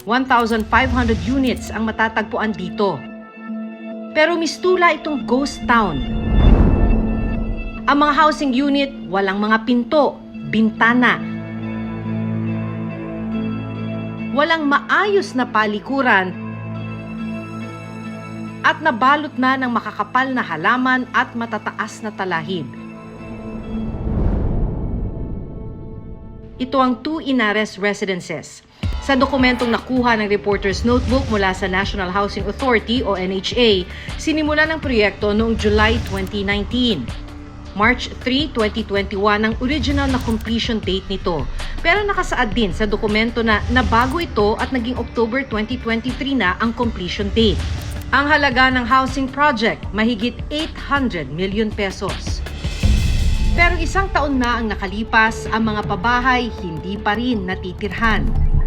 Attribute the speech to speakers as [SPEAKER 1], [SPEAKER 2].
[SPEAKER 1] 1,500 units ang matatagpuan dito. Pero mistula itong ghost town. Ang mga housing unit, walang mga pinto, bintana. Walang maayos na palikuran at nabalot na ng makakapal na halaman at matataas na talahib. Ito ang 2 Inares residences. Sa dokumentong nakuha ng Reporter's Notebook mula sa National Housing Authority o NHA, sinimula ng proyekto noong July 2019. March 3, 2021 ang original na completion date nito. Pero nakasaad din sa dokumento na nabago ito at naging October 2023 na ang completion date. Ang halaga ng housing project, mahigit 800 million pesos. Pero 1 taon na ang nakalipas, ang mga pabahay hindi pa rin natitirhan.